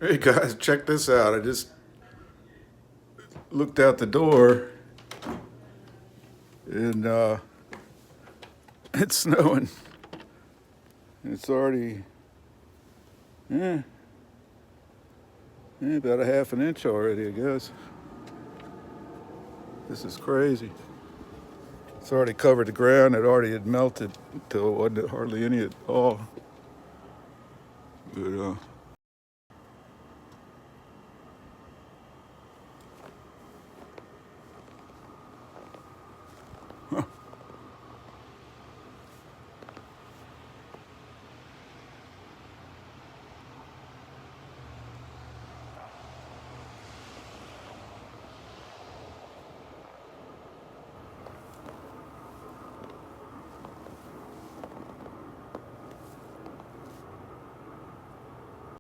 Hey guys, check this out. I just looked out the door and it's snowing. It's already about a half an inch already, I guess. This is crazy. It's already covered the ground. It already had melted until it wasn't hardly any at all. But